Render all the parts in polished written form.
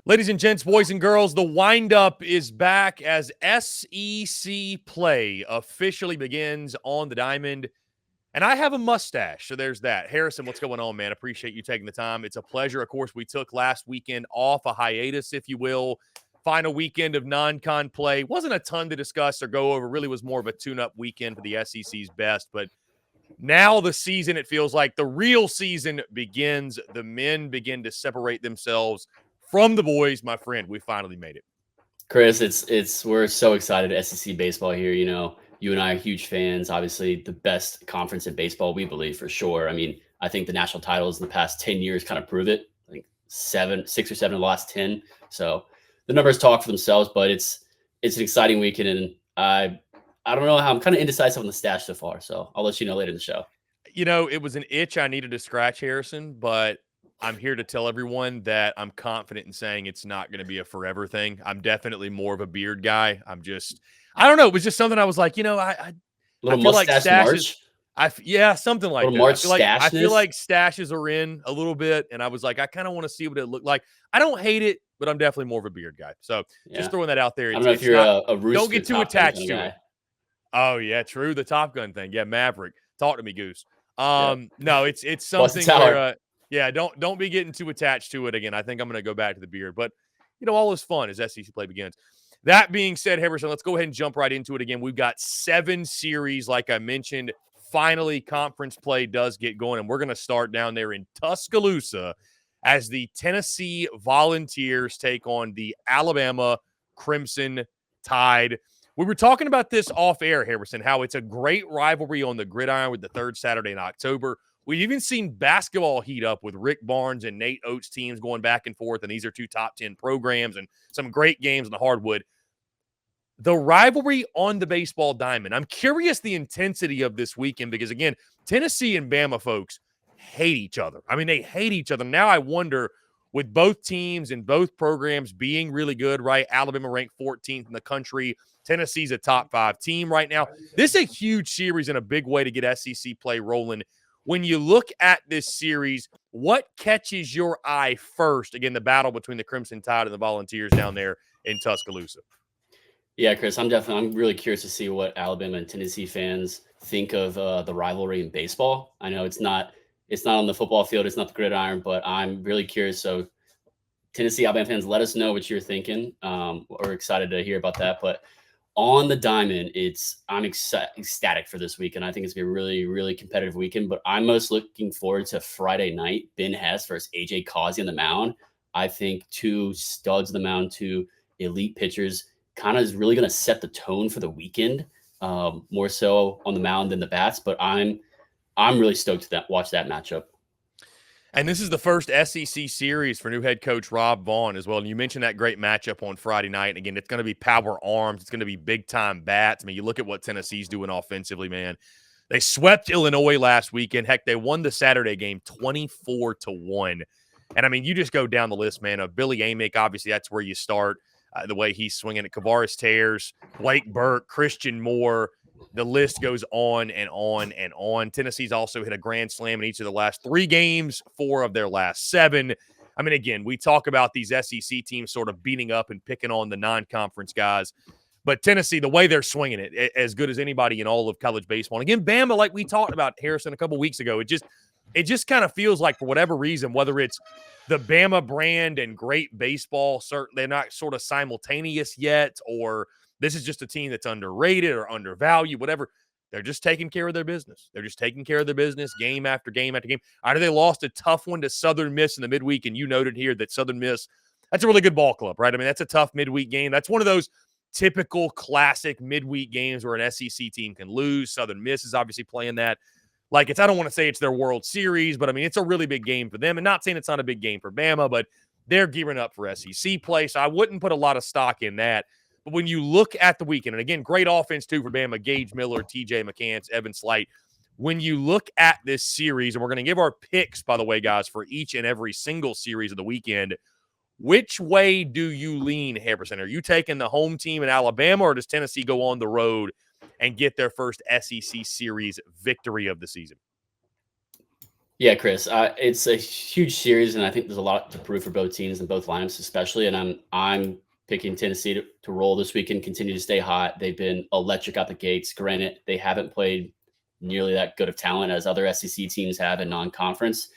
Ladies and gents, boys and girls, the windup is back as SEC play officially begins on the diamond. And I have a mustache, so there's that. Harrison, what's going on, man? Appreciate you taking the time. It's a pleasure. Of course, we took last weekend off, a hiatus, if you will. Final weekend of non-con play. Wasn't a ton to discuss or go over. Really was more of a tune-up weekend for the SEC's best. But now the season, it feels like the real season begins. The men begin to separate themselves from the boys. My friend, we finally made it. Chris, we're so excited. SEC baseball here. You know, you and I are huge fans. Obviously, the best conference in baseball, we believe for sure. I mean, I think the national titles in the past 10 years kind of prove it. I think 6 or 7 of the last 10. So the numbers talk for themselves. But it's an exciting weekend, and I don't know how I'm kind of indecisive on the stash so far. So I'll let you know later in the show. You know, it was an itch I needed to scratch, Harrison, but I'm here to tell everyone that I'm confident in saying it's not going to be a forever thing. I'm definitely more of a beard guy. I don't know. It was just something I was like, I Little feel like mustache stashes. March. Something like Little that. March I feel stashness. like stashes are in a little bit, and I was like, I kind of want to see what it looked like. I don't hate it, but I'm definitely more of a beard guy. So just throwing that out there. I don't know if you're a Rooster. Don't get too Top Gun attached kind to of it. guy. Oh yeah, true. The Top Gun thing. Yeah, Maverick. Talk to me, Goose. Yep. No, it's Bust the something tower. where don't be getting too attached to it again. I think I'm gonna go back to the beard, but all is fun as SEC play begins. That being said, Harrison, let's go ahead and jump right into it again. We've got 7 series, like I mentioned. Finally, conference play does get going, and we're gonna start down there in Tuscaloosa as the Tennessee Volunteers take on the Alabama Crimson Tide. We were talking about this off air, Harrison, how it's a great rivalry on the gridiron with the third Saturday in October. We've even seen basketball heat up with Rick Barnes and Nate Oates teams going back and forth, and these are 2 top 10 programs and some great games on the hardwood. The rivalry on the baseball diamond, I'm curious the intensity of this weekend because, again, Tennessee and Bama folks hate each other. I mean, they hate each other. Now I wonder, with both teams and both programs being really good, right? Alabama ranked 14th in the country. Tennessee's a top 5 team right now. This is a huge series and a big way to get SEC play rolling. When you look at this series, what catches your eye first? Again, the battle between the Crimson Tide and the Volunteers down there in Tuscaloosa. Yeah, Chris, I'm really curious to see what Alabama and Tennessee fans think of the rivalry in baseball. I know it's not on the football field, it's not the gridiron, but I'm really curious. So Tennessee, Alabama fans, let us know what you're thinking. We're excited to hear about that. But on the diamond, I'm ecstatic for this weekend. I think it's gonna be a really, really competitive weekend. But I'm most looking forward to Friday night, Ben Hess versus AJ Causey on the mound. I think 2 studs on the mound, 2 elite pitchers, kind of is really going to set the tone for the weekend, more so on the mound than the bats. But I'm really stoked to watch that matchup. And this is the first SEC series for new head coach Rob Vaughn as well. And you mentioned that great matchup on Friday night. And again, it's going to be power arms. It's going to be big-time bats. I mean, you look at what Tennessee's doing offensively, man. They swept Illinois last weekend. Heck, they won the Saturday game 24-1. And, I mean, you just go down the list, man, of Billy Amick. Obviously, that's where you start. The way he's swinging it, Kavaris Tears, Blake Burke, Christian Moore, the list goes on and on and on. Tennessee's also hit a grand slam in each of the last 3 games, 4 of their last 7. I mean, again, we talk about these SEC teams sort of beating up and picking on the non-conference guys. But Tennessee, the way they're swinging it, as good as anybody in all of college baseball. And again, Bama, like we talked about, Harrison, a couple weeks ago, it just kind of feels like, for whatever reason, whether it's the Bama brand and great baseball, they're not sort of simultaneous yet, or this is just a team that's underrated or undervalued, whatever. They're just taking care of their business. They're just taking care of their business game after game after game. I know they lost a tough one to Southern Miss in the midweek, and you noted here that Southern Miss, that's a really good ball club, right? I mean, that's a tough midweek game. That's one of those typical classic midweek games where an SEC team can lose. Southern Miss is obviously playing that. I don't want to say it's their World Series, but I mean, it's a really big game for them. And not saying it's not a big game for Bama, but they're gearing up for SEC play. So I wouldn't put a lot of stock in that. But when you look at the weekend, and again, great offense too for Bama, Gage Miller, TJ McCants, Evan Slight. When you look at this series, and we're going to give our picks, by the way, guys, for each and every single series of the weekend, which way do you lean, Harrison? Are you taking the home team in Alabama, or does Tennessee go on the road and get their first SEC series victory of the season? Yeah, Chris, it's a huge series, and I think there's a lot to prove for both teams and both lineups, especially. And I'm picking Tennessee to roll this weekend, continue to stay hot. They've been electric out the gates. Granted, they haven't played nearly that good of talent as other SEC teams have in non-conference.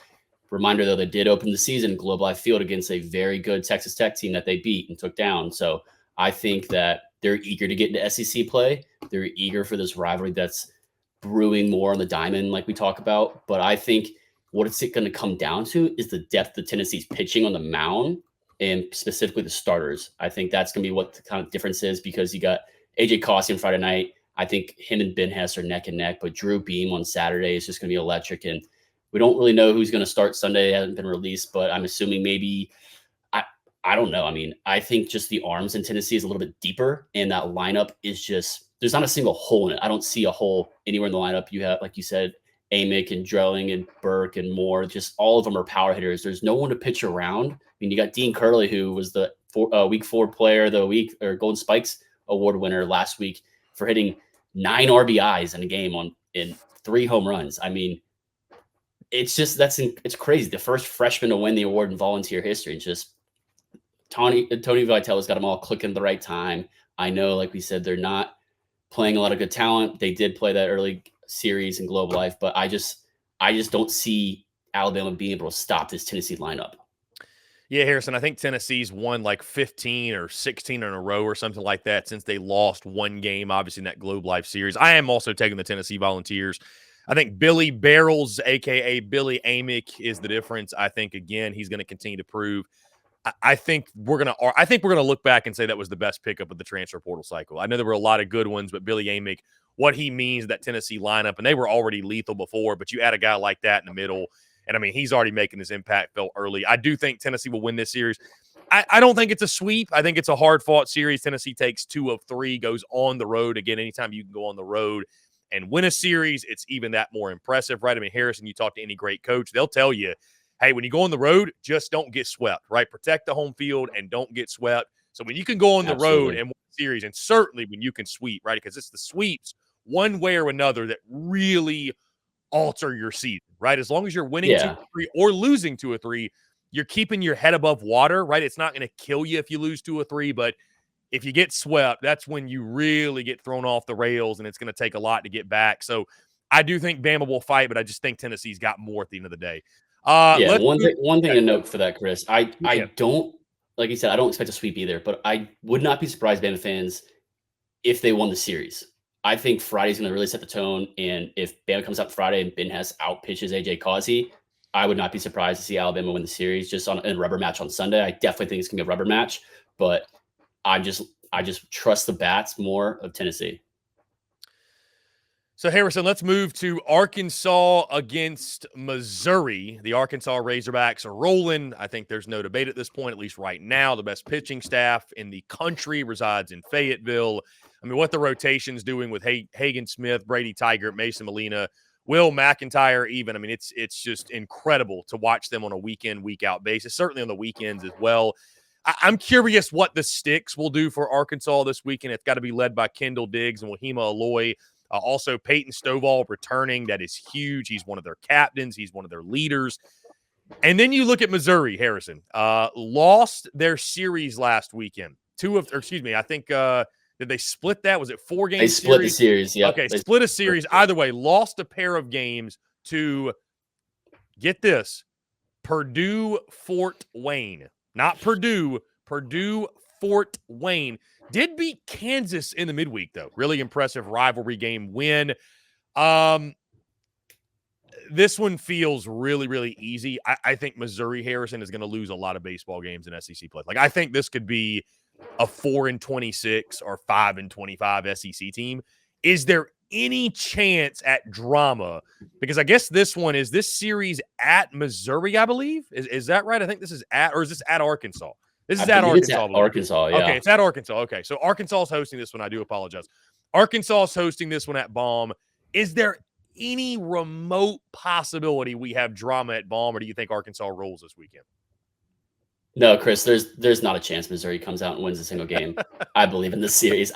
Reminder, though, they did open the season Globe Life Field against a very good Texas Tech team that they beat and took down. So I think that they're eager to get into SEC play. They're eager for this rivalry that's brewing more on the diamond, like we talk about. But I think what it's going to come down to is the depth of Tennessee's pitching on the mound and specifically the starters. I think that's going to be what the kind of difference is, because you got AJ Cossey on Friday night. I think him and Ben Hess are neck and neck, but Drew Beam on Saturday is just going to be electric. And we don't really know who's going to start Sunday. It hasn't been released, but I'm assuming maybe I don't know. I mean, I think just the arms in Tennessee is a little bit deeper, and that lineup is just there's not a single hole in it. I don't see a hole anywhere in the lineup. You have, like you said, Amick and Drilling and Burke and Moore. Just all of them are power hitters. There's no one to pitch around. I mean, you got Dean Curley, who was the week 4 player of the week or Golden Spikes award winner last week for hitting 9 RBIs in a game in 3 home runs. I mean, it's just it's crazy. The first freshman to win the award in volunteer history. It's just Tony Vitello's got them all clicking at the right time. I know, like we said, they're not playing a lot of good talent. They did play that early series in Globe Life, but I just don't see Alabama being able to stop this Tennessee lineup. Yeah, Harrison, I think Tennessee's won like 15 or 16 in a row or something like that since they lost one game, obviously, in that Globe Life series. I am also taking the Tennessee Volunteers. I think Billy Barrels, a.k.a. Billy Amick, is the difference. I think, again, he's going to continue to prove. I think we're gonna look back and say that was the best pickup of the transfer portal cycle. I know there were a lot of good ones, but Billy Amick, what he means, that Tennessee lineup, and they were already lethal before, but you add a guy like that in the middle, and I mean, he's already making his impact felt early. I do think Tennessee will win this series. I don't think it's a sweep. I think it's a hard-fought series. Tennessee takes 2 of 3, goes on the road. Again, anytime you can go on the road and win a series, it's even that more impressive, right? I mean, Harrison, you talk to any great coach, they'll tell you, hey, when you go on the road, just don't get swept, right? Protect the home field and don't get swept. So when you can go on the road and win a series, and certainly when you can sweep, right? Because it's the sweeps one way or another that really alter your season, right? As long as you're winning 2 or 3 or losing 2 or 3, you're keeping your head above water, right? It's not going to kill you if you lose 2 or 3, but if you get swept, that's when you really get thrown off the rails, and it's going to take a lot to get back. So I do think Bama will fight, but I just think Tennessee's got more at the end of the day. One thing to note for that, Chris. I don't, like you said, I don't expect a sweep either, but I would not be surprised, Bama fans, if they won the series. I think Friday's going to really set the tone, and if Bama comes out Friday and Ben Hess outpitches AJ Causey, I would not be surprised to see Alabama win the series just on a rubber match on Sunday. I definitely think it's going to be a rubber match, but I just trust the bats more of Tennessee. So, Harrison, let's move to Arkansas against Missouri. The Arkansas Razorbacks are rolling. I think there's no debate at this point, at least right now. The best pitching staff in the country resides in Fayetteville. I mean, what the rotation's doing with Hagen Smith, Brady Tigert, Mason Molina, Will McIntyre even. I mean, it's just incredible to watch them on a week-in, week-out basis, certainly on the weekends as well. I'm curious what the Sticks will do for Arkansas this weekend. It's got to be led by Kendall Diggs and Wahima Aloy. Also, Peyton Stovall returning. That is huge. He's one of their captains. He's one of their leaders. And then you look at Missouri, Harrison. Lost their series last weekend. I think, did they split that? Was it 4 games? They split the series, yeah. Okay, split a series. Either way, lost a pair of games to, get this, Purdue-Fort Wayne. Not Purdue, Purdue-Fort Wayne. Did beat Kansas in the midweek, though. Really impressive rivalry game win. This one feels really, really easy. I think Missouri, Harrison, is going to lose a lot of baseball games in SEC play. Like, I think this could be a 4-26 or 5-25 SEC team. Is there any chance at drama? Because I guess this series at Missouri, I believe. Is that right? I think this is is this at Arkansas? This is at Arkansas. Arkansas, yeah. Okay, it's at Arkansas. Okay, so Arkansas is hosting this one. I do apologize. Arkansas is hosting this one at Baum. Is there any remote possibility we have drama at Baum, or do you think Arkansas rolls this weekend? No, Chris, there's not a chance Missouri comes out and wins a single game. I believe in this series.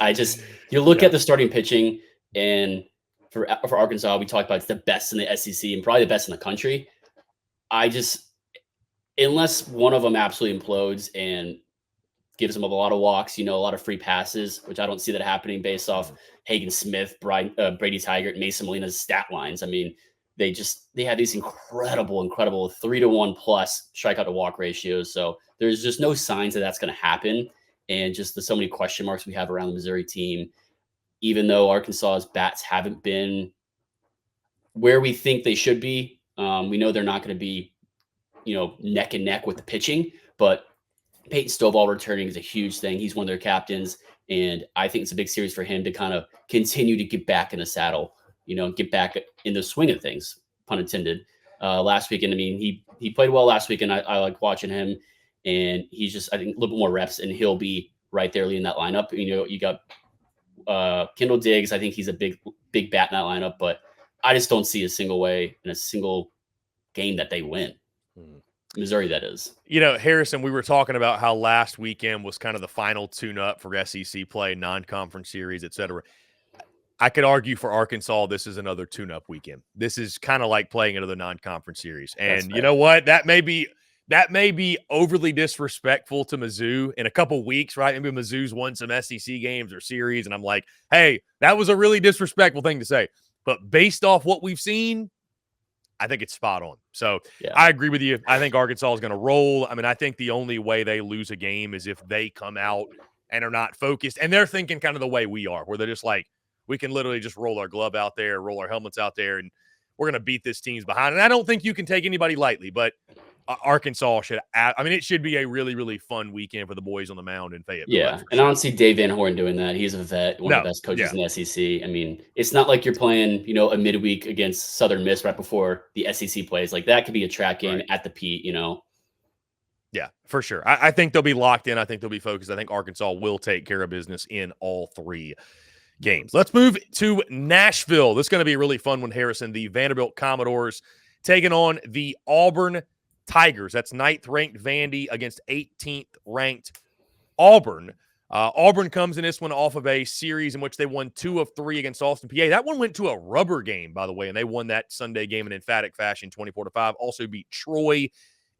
You look at the starting pitching, and for Arkansas, we talked about it's the best in the SEC and probably the best in the country. I just, unless one of them absolutely implodes and gives them a lot of walks, a lot of free passes, which I don't see that happening based off Hagen Smith, Brady Tygart, Mason Molina's stat lines. I mean, they have these incredible 3-to-1 plus strikeout to walk ratios. So there's just no signs that that's going to happen. And just the so many question marks we have around the Missouri team, even though Arkansas's bats haven't been where we think they should be. We know they're not going to be, neck and neck with the pitching, but Peyton Stovall returning is a huge thing. He's one of their captains, and I think it's a big series for him to kind of continue to get back in the saddle, get back in the swing of things, pun intended. Last weekend, I mean, he played well last weekend. I like watching him, and he's just, I think, a little bit more reps, and he'll be right there leading that lineup. You got Kendall Diggs. I think he's a big bat in that lineup, but I just don't see a single way in a single game that they win. Missouri, that is. Harrison, we were talking about how last weekend was kind of the final tune-up for SEC play, non-conference series, et cetera. I could argue for Arkansas, this is another tune-up weekend. This is kind of like playing another non-conference series. And you know what? That may be overly disrespectful to Mizzou in a couple weeks, right? Maybe Mizzou's won some SEC games or series, and I'm like, hey, that was a really disrespectful thing to say. But based off what we've seen, I think it's spot on. So yeah. I agree with you. I think Arkansas is going to roll. I mean, I think the only way they lose a game is if they come out and are not focused. And they're thinking kind of the way we are, where they're just like, we can literally just roll our glove out there, roll our helmets out there, and we're going to beat this team's behind. And I don't think you can take anybody lightly, but Arkansas it should be a really, really fun weekend for the boys on the mound in Fayetteville. Yeah, and I don't see Dave Van Horn doing that. He's a vet, one of the best coaches in the SEC. I mean, it's not like you're playing, a midweek against Southern Miss right before the SEC plays. Like, that could be a track game at the Pete, Yeah, for sure. I think they'll be locked in. I think they'll be focused. I think Arkansas will take care of business in all three games. Let's move to Nashville. This is going to be a really fun one, Harrison. The Vanderbilt Commodores taking on the Auburn Tigers. That's 9th-ranked Vandy against 18th-ranked Auburn. Auburn comes in this one off of a series in which they won 2 of 3 against Austin Peay. That one went to a rubber game, by the way, and they won that Sunday game in emphatic fashion, 24-5. Also beat Troy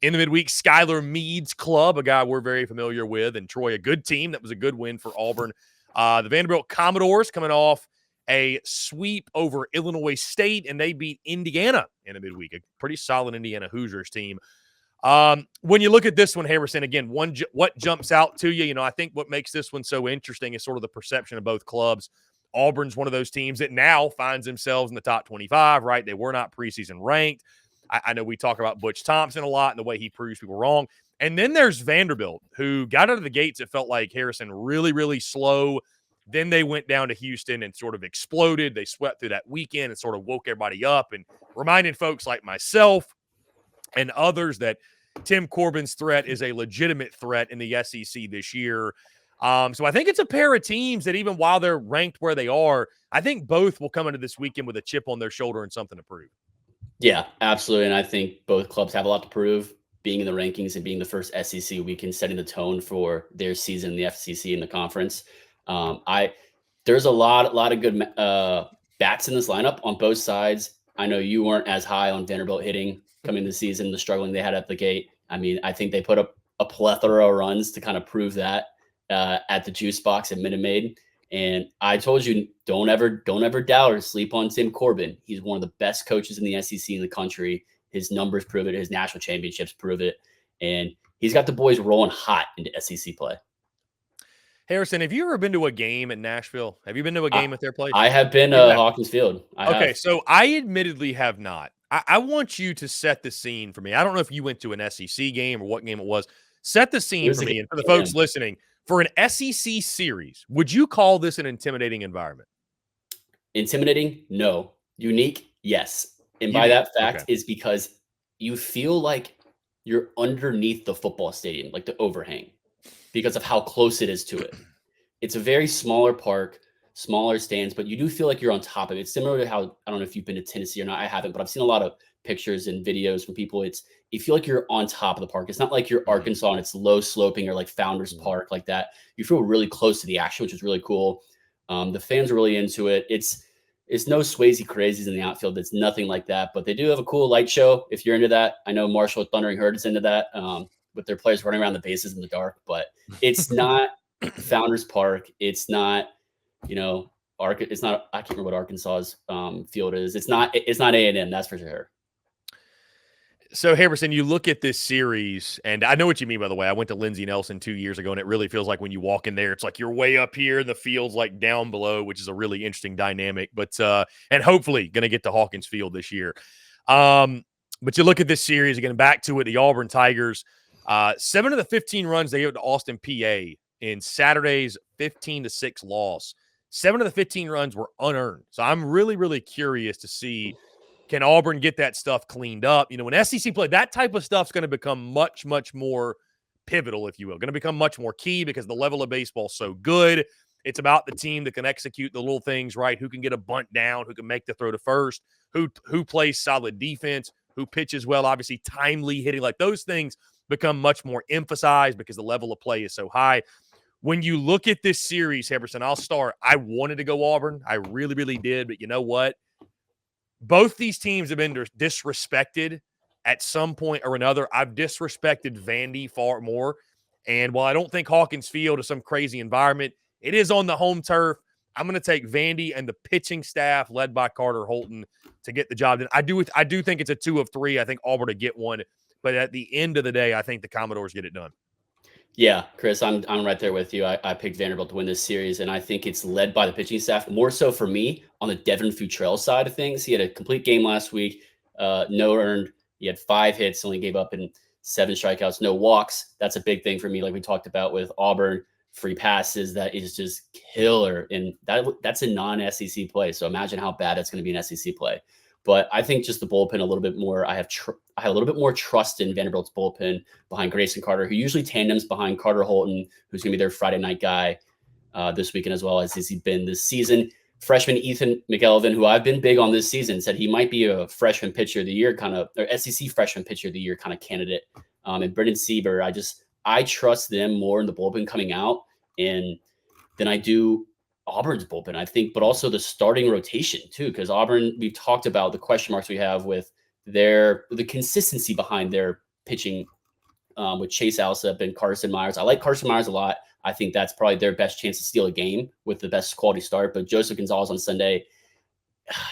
in the midweek. Skylar Meade's club, a guy we're very familiar with, and Troy, a good team. That was a good win for Auburn. The Vanderbilt Commodores coming off a sweep over Illinois State, and they beat Indiana in the midweek, a pretty solid Indiana Hoosiers team. When you look at this one, Harrison, again, what jumps out to you? I think what makes this one so interesting is sort of the perception of both clubs. Auburn's one of those teams that now finds themselves in the top 25, right? They were not preseason ranked. I know we talk about Butch Thompson a lot and the way he proves people wrong. And then there's Vanderbilt, who got out of the gates, it felt like, Harrison, really, really slow. Then they went down to Houston and sort of exploded. They swept through that weekend and sort of woke everybody up and reminded folks like myself and others that Tim Corbin's threat is a legitimate threat in the SEC this year. So I think it's a pair of teams that, even while they're ranked where they are, I think both will come into this weekend with a chip on their shoulder and something to prove. Yeah, absolutely. And I think both clubs have a lot to prove, being in the rankings and being the first SEC weekend, setting the tone for their season in the FCC and the conference. There's a lot of good bats in this lineup on both sides. I know you weren't as high on Vanderbilt hitting coming into the season, the struggling they had at the gate. I mean, I think they put up a plethora of runs to kind of prove that at the juice box at Minute Maid. And I told you, don't ever doubt or sleep on Tim Corbin. He's one of the best coaches in the SEC in the country. His numbers prove it. His national championships prove it. And he's got the boys rolling hot into SEC play. Harrison, have you ever been to a game in Nashville? Have you been to a game at their place? I have been to Hawkins Field. So I admittedly have not. I want you to set the scene for me. I don't know if you went to an SEC game or what game it was. Set the scene for me and for the folks listening. For an SEC series, would you call this an intimidating environment? Intimidating? No. Unique? Yes. And by that fact is because you feel like you're underneath the football stadium, like the overhang, because of how close it is to it. It's a very smaller park, smaller stands, but you do feel like you're on top of it. It's similar to how, I don't know if you've been to Tennessee or not. I haven't, but I've seen a lot of pictures and videos from people. You feel like you're on top of the park. It's not like you're Arkansas and it's low sloping or like Founders Park like that. You feel really close to the action, which is really cool. The fans are really into it. It's no Swayze crazies in the outfield. It's nothing like that. But they do have a cool light show if you're into that. I know Marshall Thundering Herd is into that, with their players running around the bases in the dark. But it's not Founders Park. It's not, it's not. I can't remember what Arkansas's field is. It's not A&M. That's for sure. So, Harrison, you look at this series, and I know what you mean, by the way. I went to Lindsey Nelson 2 years ago, and it really feels like when you walk in there, it's like you're way up here and the field's like down below, which is a really interesting dynamic. But and hopefully going to get to Hawkins Field this year. But you look at this series, again, back to it, the Auburn Tigers, 7 of the 15 runs they gave to Austin, PA in Saturday's 15-6 loss. 7 of the 15 runs were unearned. So I'm really, really curious to see, can Auburn get that stuff cleaned up? When SEC play, that type of stuff's going to become much, much more pivotal, if you will. Going to become much more key because the level of baseball is so good. It's about the team that can execute the little things right, who can get a bunt down, who can make the throw to first, who plays solid defense, who pitches well, obviously timely hitting. Like those things become much more emphasized because the level of play is so high. When you look at this series, Henderson, I'll start. I wanted to go Auburn. I really, really did. But you know what? Both these teams have been disrespected at some point or another. I've disrespected Vandy far more. And while I don't think Hawkins Field is some crazy environment, it is on the home turf. I'm going to take Vandy and the pitching staff led by Carter Holton to get the job done. I do think it's a 2 of 3. I think Auburn to get one. But at the end of the day, I think the Commodores get it done. Yeah, Chris, I'm right there with you. I picked Vanderbilt to win this series, and I think it's led by the pitching staff. More so for me on the Devin Futrell side of things. He had a complete game last week, no earned. He had 5 hits, only gave up in 7 strikeouts, no walks. That's a big thing for me, like we talked about with Auburn. Free passes, that is just killer, and that's a non-SEC play. So imagine how bad that's going to be in SEC play. But I think just the bullpen a little bit more. I have a little bit more trust in Vanderbilt's bullpen behind Grayson Carter, who usually tandems behind Carter Holton, who's going to be their Friday night guy this weekend as well as he's been this season. Freshman Ethan McElvin, who I've been big on this season, said he might be a freshman pitcher of the year or SEC freshman pitcher of the year kind of candidate. And Brendan Sieber, I trust them more in the bullpen coming out than I do Auburn's bullpen, I think, but also the starting rotation too, because Auburn, we've talked about the question marks we have with the consistency behind their pitching with Chase Alsop and Carson Myers. I like Carson Myers a lot. I think that's probably their best chance to steal a game with the best quality start. But Joseph Gonzalez on Sunday,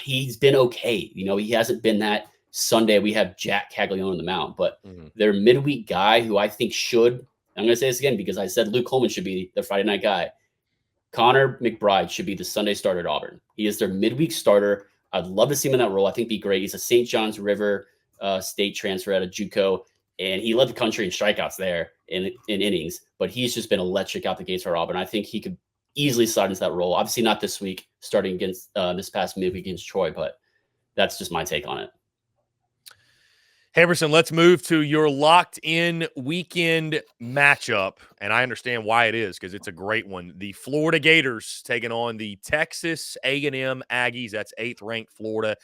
he's been okay. He hasn't been that Sunday. We have Jack Caglione on the mound, but their midweek guy who I think I'm going to say this again because I said Luke Coleman should be the Friday night guy. Connor McBride should be the Sunday starter at Auburn. He is their midweek starter. I'd love to see him in that role. I think he'd be great. He's a St. John's River State transfer out of JUCO, and he led the country in strikeouts there in innings, but he's just been electric out the gates for Auburn. I think he could easily slide into that role. Obviously not this week, starting against this past midweek against Troy, but that's just my take on it. Harrison, let's move to your locked-in weekend matchup, and I understand why it is because it's a great one. The Florida Gators taking on the Texas A&M Aggies. That's 8th-ranked Florida,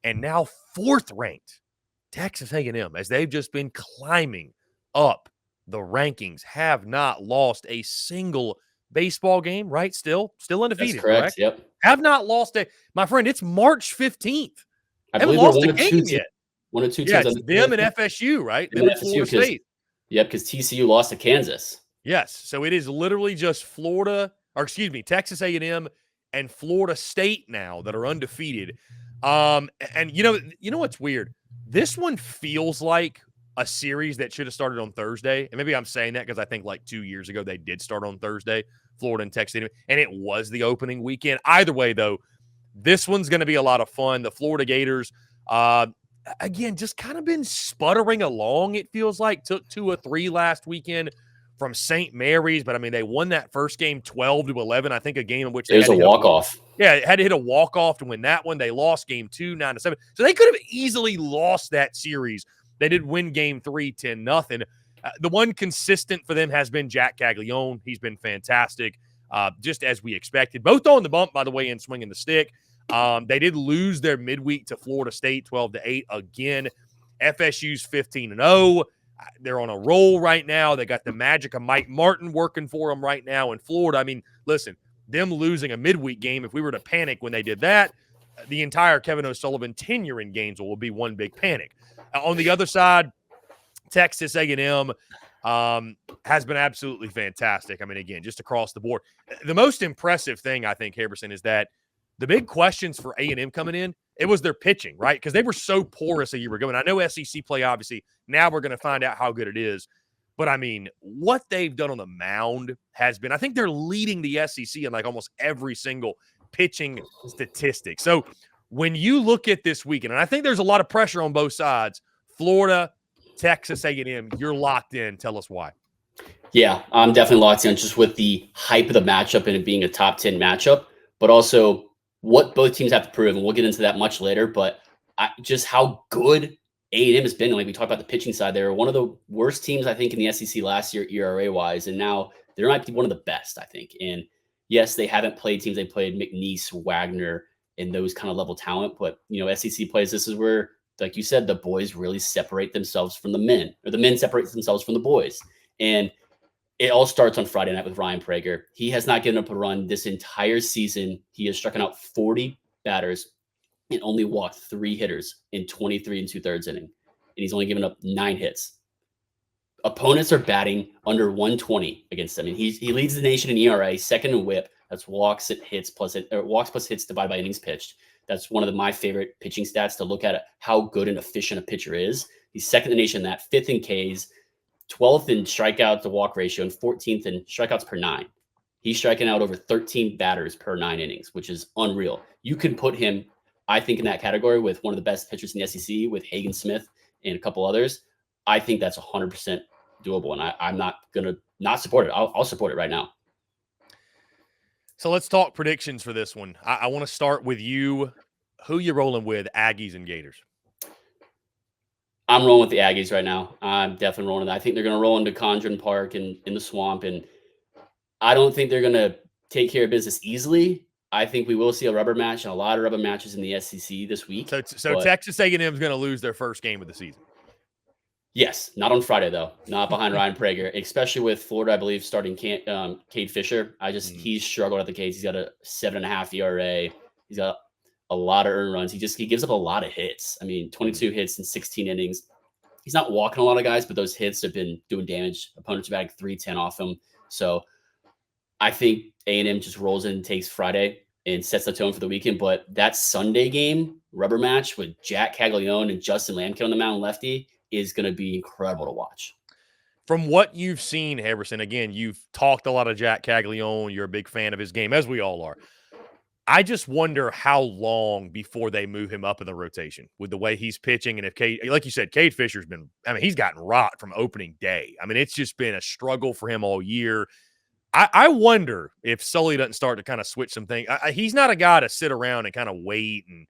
and now 4th-ranked Texas A&M, as they've just been climbing up the rankings, have not lost a single baseball game, right? Still undefeated. That's correct? Yep. Have not lost my friend, it's March 15th. I haven't lost a game yet. 1 or 2 teams. Yeah, it's them and FSU, right? Them and Florida State. Yep, because TCU lost to Kansas. Yes, so it is literally just Texas A&M and Florida State now that are undefeated. And you know what's weird? This one feels like a series that should have started on Thursday. And maybe I'm saying that because I think like 2 years ago they did start on Thursday, Florida and Texas A&M, and it was the opening weekend. Either way, though, this one's going to be a lot of fun. The Florida Gators, again, just kind of been sputtering along, it feels like. Took 2 of 3 last weekend from St. Mary's, but, I mean, they won that first game 12-11. I think a game in which they was a walk-off. Yeah, had to hit a walk-off to win that one. They lost game 2, 9-7. So they could have easily lost that series. They did win game 3, 10-0. The one consistent for them has been Jack Caglione. He's been fantastic, just as we expected. Both on the bump, by the way, and swinging the stick. They did lose their midweek to Florida State 12-8 again. FSU's 15-0. They're on a roll right now. They got the magic of Mike Martin working for them right now in Florida. I mean, listen, them losing a midweek game, if we were to panic when they did that, the entire Kevin O'Sullivan tenure in Gainesville will be one big panic. On the other side, Texas A&M has been absolutely fantastic. I mean, again, just across the board. The most impressive thing, I think, Harrison, is that the big questions for A&M coming in, it was their pitching, right? Because they were so porous a year ago. And I know SEC play, obviously, now we're going to find out how good it is. But, I mean, what they've done on the mound has been – I think they're leading the SEC in, like, almost every single pitching statistic. So, when you look at this weekend, and I think there's a lot of pressure on both sides, Florida, Texas A&M, you're locked in. Tell us why. Yeah, I'm definitely locked in just with the hype of the matchup and it being a top 10 matchup, but also what both teams have to prove. And we'll get into that much later, but just how good A&M has been. Like we talked about the pitching side, they were one of the worst teams, I think, in the SEC last year, ERA wise. And now they might be one of the best, I think. And yes, they haven't played teams. They played McNeese, Wagner, and those kind of level talent. But, SEC plays, this is where, like you said, the boys really separate themselves from the men, or the men separate themselves from the boys. And it all starts on Friday night with Ryan Prager. He has not given up a run this entire season. He has struck out 40 batters and only walked 3 hitters in 23 2/3 inning. And he's only given up 9 hits. Opponents are batting under 120 against him. And he leads the nation in ERA, second in WHIP. That's walks plus hits divided by innings pitched. That's one of my favorite pitching stats to look at how good and efficient a pitcher is. He's second in the nation in that, 5th in Ks, 12th in strikeout to walk ratio, and 14th in strikeouts per 9. He's striking out over 13 batters per 9 innings, which is unreal. You can put him, I think, in that category with one of the best pitchers in the SEC with Hagen Smith and a couple others. I think that's 100% doable, and I'm not going to not support it. I'll support it right now. So let's talk predictions for this one. I want to start with you. Who you rolling with, Aggies and Gators? I'm rolling with the Aggies right now. I'm definitely rolling with that. I think they're going to roll into Condren Park and in the Swamp, and I don't think they're going to take care of business easily. I think we will see a rubber match and a lot of rubber matches in the SEC this week. So Texas A&M is going to lose their first game of the season. Yes, not on Friday though. Not behind Ryan Prager, especially with Florida, I believe, starting Cade Fisher. He's struggled at the Cades. He's got a 7.5 ERA. He's got a lot of earned runs. He gives up a lot of hits. I mean, 22 hits in 16 innings. He's not walking a lot of guys, but those hits have been doing damage. Opponents are batting 310 off him. So I think A&M just rolls in and takes Friday and sets the tone for the weekend. But that Sunday game, rubber match with Jack Caglione and Justin Lamkin on the mound lefty is going to be incredible to watch. From what you've seen, Harrison, again, you've talked a lot of Jack Caglione. You're a big fan of his game, as we all are. I just wonder how long before they move him up in the rotation with the way he's pitching. And if like you said, Cade Fisher's he's gotten rot from opening day. I mean, it's just been a struggle for him all year. I wonder if Sully doesn't start to kind of switch some things. He's not a guy to sit around and kind of wait and,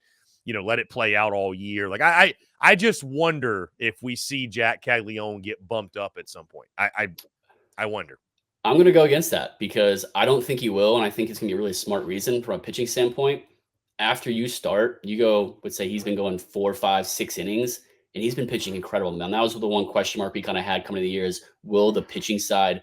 let it play out all year. Like I just wonder if we see Jack Caglione get bumped up at some point. I wonder. I'm going to go against that because I don't think he will, and I think it's going to be a really smart reason from a pitching standpoint. After you start, you go, let's say he's been going 4, 5, 6 innings, and he's been pitching incredible. Now, that was the one question mark we kind of had coming into the year is, will the pitching side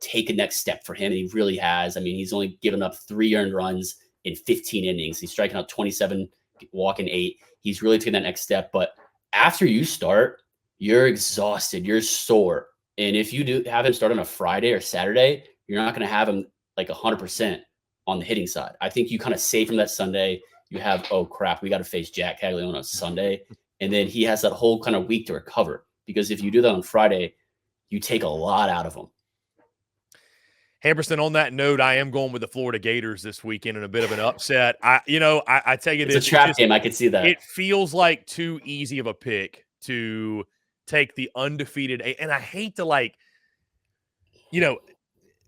take a next step for him? And he really has. I mean, he's only given up 3 earned runs in 15 innings. He's striking out 27, walking 8. He's really taken that next step. But after you start, you're exhausted. You're sore. And if you do have him start on a Friday or Saturday, you're not going to have him like 100% on the hitting side. I think you kind of save him that Sunday. You have, oh crap, we got to face Jack Caglione on Sunday. And then he has that whole kind of week to recover. Because if you do that on Friday, you take a lot out of him. Hamberson, on that note, I am going with the Florida Gators this weekend in a bit of an upset. I tell you this. It's a trap game. I could see that. It feels like too easy of a pick to take the undefeated. And I hate to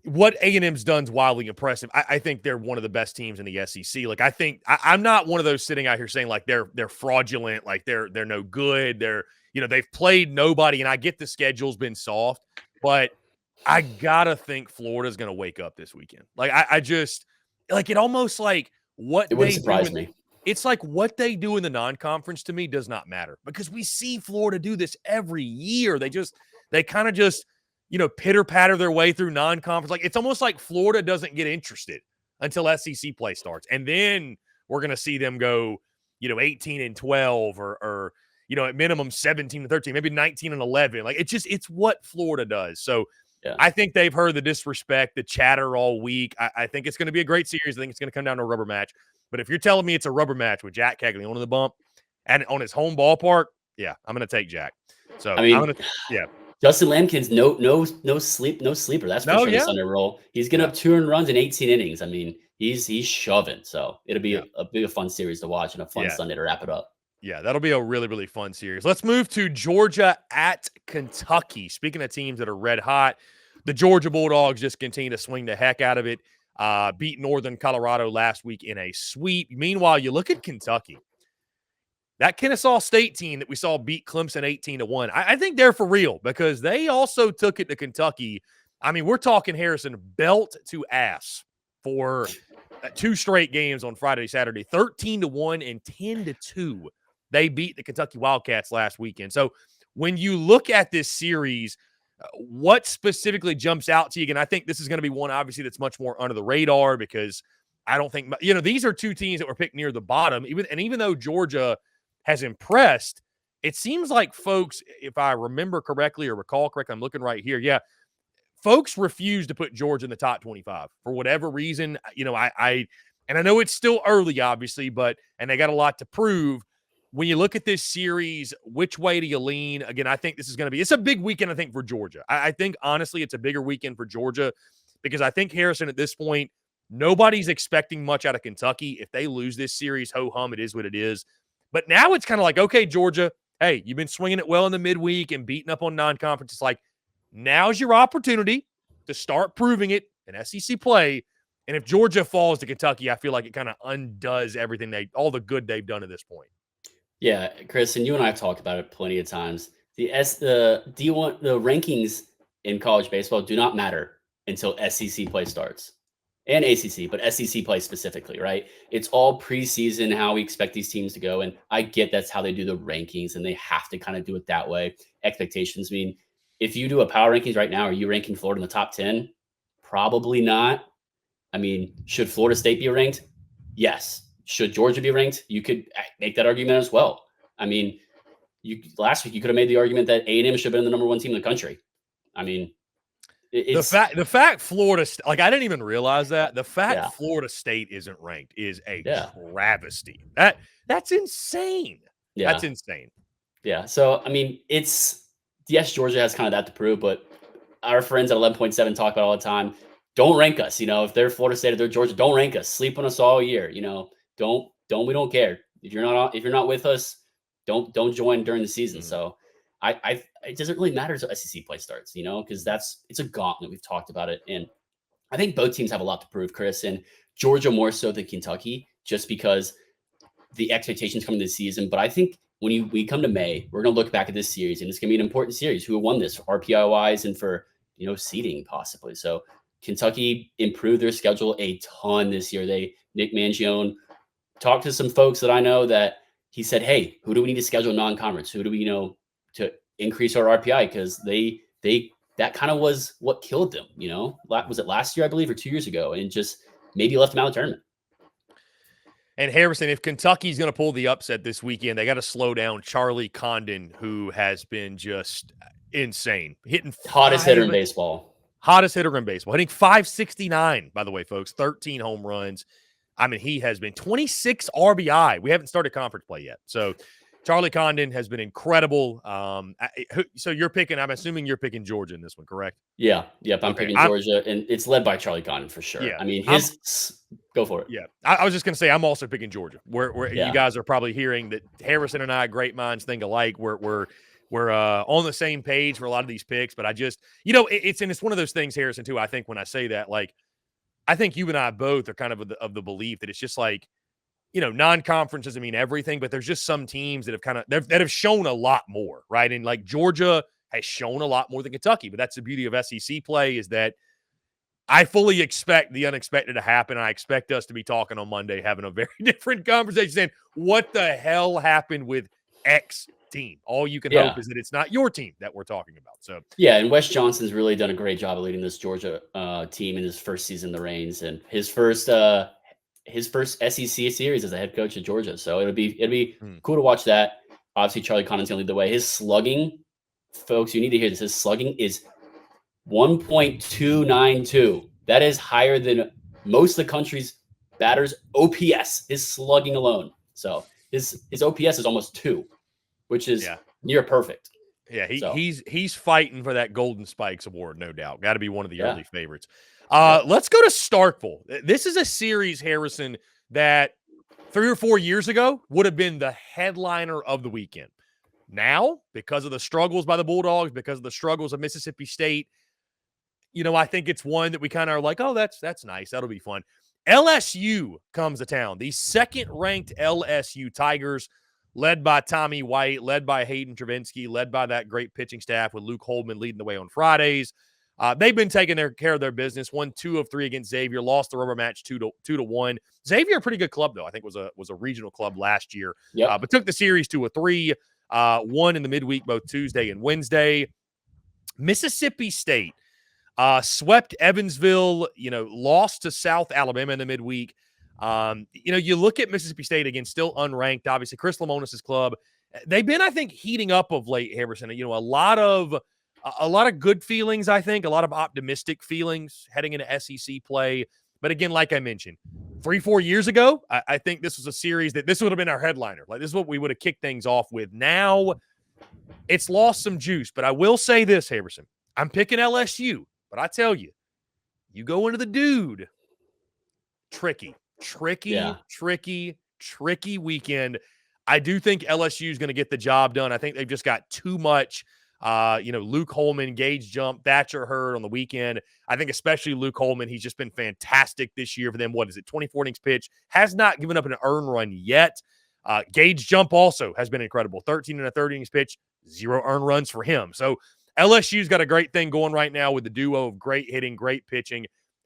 what A&M's done is wildly impressive. I think they're one of the best teams in the SEC. Like, I think I'm not one of those sitting out here saying like they're fraudulent, like they're no good. They've played nobody, and I get the schedule's been soft, but I gotta think Florida's gonna wake up this weekend. Like I just like it almost like what it wouldn't surprise me. It's like what they do in the non-conference to me does not matter because we see Florida do this every year. They kind of just pitter-patter their way through non-conference. Like it's almost like Florida doesn't get interested until SEC play starts. And then we're going to see them go 18-12 or at minimum 17-13, maybe 19-11. Like it's what Florida does. So Yeah. I think they've heard the disrespect, the chatter all week. I think it's going to be a great series. I think it's going to come down to a rubber match. But if you're telling me it's a rubber match with Jack Kegley on the bump and on his home ballpark, yeah, I'm going to take Jack. So I mean, I'm going to, yeah. Justin Lamkin's no sleeper. That's for sure. Yeah. The Sunday roll. He's getting up 2 earned runs in 18 innings. I mean, he's shoving. So it'll be a fun series to watch and a fun Sunday to wrap it up. Yeah, that'll be a really, really fun series. Let's move to Georgia at Kentucky. Speaking of teams that are red hot, the Georgia Bulldogs just continue to swing the heck out of it. Beat Northern Colorado last week in a sweep. Meanwhile, you look at Kentucky. That Kennesaw State team that we saw beat Clemson 18-1, I think they're for real because they also took it to Kentucky. I mean, we're talking, Harrison, belt to ass for 2 straight games on Friday, Saturday, 13-1 and 10-2. They beat the Kentucky Wildcats last weekend. So when you look at this series, what specifically jumps out to you? Again, I think this is going to be one, obviously, that's much more under the radar because I don't think, these are 2 teams that were picked near the bottom. Even though Georgia has impressed, it seems like folks, if I remember correctly or recall correctly, I'm looking right here. Yeah, folks refuse to put Georgia in the top 25 for whatever reason. I know it's still early, obviously, and they got a lot to prove. When you look at this series, which way do you lean? Again, I think this is going to be – it's a big weekend, I think, for Georgia. I think, honestly, it's a bigger weekend for Georgia because I think, Harrison, at this point, nobody's expecting much out of Kentucky. If they lose this series, ho-hum, it is what it is. But now it's kind of like, okay, Georgia, hey, you've been swinging it well in the midweek and beating up on non-conference. It's like, now's your opportunity to start proving it in SEC play. And if Georgia falls to Kentucky, I feel like it kind of undoes everything all the good they've done at this point. Yeah, Chris, and you and I have talked about it plenty of times. The rankings in college baseball do not matter until SEC play starts. And ACC, but SEC play specifically, right? It's all preseason, how we expect these teams to go. And I get that's how they do the rankings, and they have to kind of do it that way. Expectations mean if you do a power rankings right now, are you ranking Florida in the top 10? Probably not. I mean, should Florida State be ranked? Yes. Should Georgia be ranked? You could make that argument as well. I mean, last week you could have made the argument that A&M should have been the number 1 team in the country. I mean, the fact Florida, I didn't even realize that. The fact Florida State isn't ranked is a travesty. That's insane. Yeah. That's insane. Yeah. So, I mean, yes, Georgia has kind of that to prove, but our friends at 11.7 talk about all the time. Don't rank us. If they're Florida State or they're Georgia, don't rank us. Sleep on us all year. We don't care. If you're not with us, don't join during the season. So it doesn't really matter until SEC play starts, because it's a gauntlet. We've talked about it. And I think both teams have a lot to prove, Chris, and Georgia more so than Kentucky, just because the expectations coming this season. But I think when we come to May, we're going to look back at this series, and it's going to be an important series. Who won this RPI wise and for, seeding possibly. So Kentucky improved their schedule a ton this year. Nick Mangione talked to some folks that I know that he said, hey, who do we need to schedule non-conference? Who do we to increase our RPI? Because that kind of was what killed them, was it last year, I believe, or 2 years ago, and just maybe left them out of the tournament. And Harrison, if Kentucky's going to pull the upset this weekend, they got to slow down Charlie Condon, who has been just insane. Hottest hitter in baseball. Hitting 569, by the way, folks. 13 home runs. I mean, he has been 26 RBI. We haven't started conference play yet. So Charlie Condon has been incredible. So I'm assuming you're picking Georgia in this one, correct? Yeah. Yep. I'm picking Georgia, and it's led by Charlie Condon for sure. Yeah. I mean, go for it. Yeah. I was just going to say, I'm also picking Georgia. Where you guys are probably hearing that Harrison and I, great minds think alike. We're on the same page for a lot of these picks, but I just, it's one of those things, Harrison, too. I think when I say that, I think you and I both are kind of the belief that it's just non-conference doesn't mean everything, but there's just some teams that have shown a lot more, right? And Georgia has shown a lot more than Kentucky, but that's the beauty of SEC play, is that I fully expect the unexpected to happen. I expect us to be talking on Monday, having a very different conversation, saying, what the hell happened with X team? All you can hope is that it's not your team that we're talking about. So and Wes Johnson's really done a great job of leading this Georgia team in his first season in the reins, and his first his first SEC series as a head coach at Georgia. So it'll be Hmm. cool to watch that. Obviously, Charlie Connon's gonna lead the way. His slugging, folks, you need to hear this. His slugging is 1.292. That is higher than most of the country's batters' OPS. His slugging alone. So his OPS is almost 2, which is near perfect. Yeah, he's fighting for that Golden Spikes Award, no doubt. Got to be one of the early favorites. Let's go to Starkville. This is a series, Harrison, that 3 or 4 years ago would have been the headliner of the weekend. Now, because of the struggles by the Bulldogs, because of the struggles of Mississippi State, I think it's one that we kind of are like, oh, that's nice. That'll be fun. LSU comes to town. The second-ranked LSU Tigers, led by Tommy White, led by Hayden Travinsky, led by that great pitching staff with Luke Holman leading the way on Fridays. They've been taking care of their business. Won 2 of 3 against Xavier. Lost the rubber match 2-1. Xavier, a pretty good club though. I think was a regional club last year. But took the series 2-3. Won in the midweek both Tuesday and Wednesday. Mississippi State swept Evansville. Lost to South Alabama in the midweek. You look at Mississippi State again, still unranked. Obviously, Chris Lemonis' club. They've been, I think, heating up of late, Harrison. A lot of good feelings, I think, a lot of optimistic feelings heading into SEC play. But again, like I mentioned, 3-4 years ago, I think this was a series that this would have been our headliner. Like, this is what we would have kicked things off with. Now, it's lost some juice. But I will say this, Harrison. I'm picking LSU. But I tell you, you go into the dude, tricky weekend. I do think LSU is going to get the job done. I think they've just got too much. Luke Holman, Gage Jump, Thatcher Hurd on the weekend. I think especially Luke Holman, he's just been fantastic this year for them. What is it, 24 innings pitch? Has not given up an earned run yet. Gage Jump also has been incredible. 13 and a third innings pitch, 0 earned runs for him. So LSU's got a great thing going right now with the duo of great hitting, great pitching.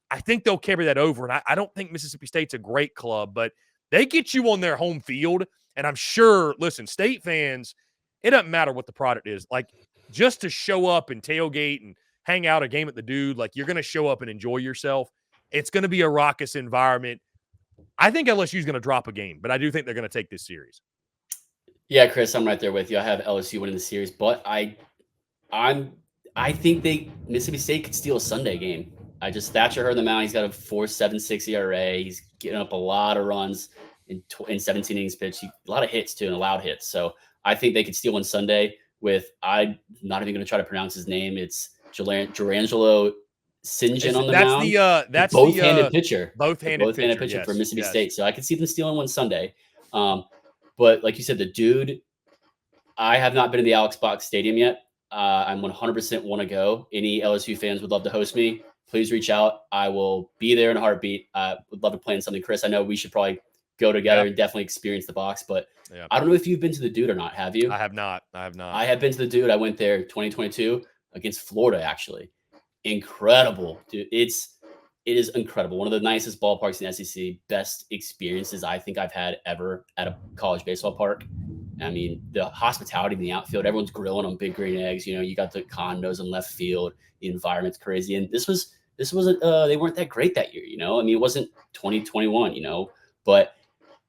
I think they'll carry that over. And I don't think Mississippi State's a great club, but they get you on their home field. And I'm sure, listen, State fans, it doesn't matter what the product is. Like, just to show up and tailgate and hang out a game at the dude, like, you're going to show up and enjoy yourself. It's going to be a raucous environment. I think LSU's going to drop a game, but I do think they're going to take this series. Yeah, Chris, I'm right there with you. I have LSU winning the series, but I think Mississippi State could steal a Sunday game. Thatcher Hurd the mound. He's got a 4.76 ERA. He's getting up a lot of runs in 17 innings pitched. A lot of hits too, and loud hits. So I think they could steal one Sunday with, I'm not even going to try to pronounce his name. It's Jurangelo Sinjin on the mound. That's both-handed pitcher. Both-handed pitcher, yes, for Mississippi State. So I could see them stealing one Sunday. But like you said, the dude, I have not been to the Alex Box Stadium yet. I'm 100% want to go. Any LSU fans would love to host me. Please reach out. I will be there in a heartbeat. Would love to plan something, Chris. I know we should probably go together and definitely experience the box, but I don't know if you've been to the dude or not. Have you? I have not. I have been to the dude. I went there 2022 against Florida, actually. Incredible, dude. It is incredible. One of the nicest ballparks in the SEC. Best experiences I think I've had ever at a college baseball park. I mean, the hospitality in the outfield, everyone's grilling on Big Green Eggs. You got the condos in left field. The environment's crazy. And this wasn't, they weren't that great that year, I mean, it wasn't 2021, but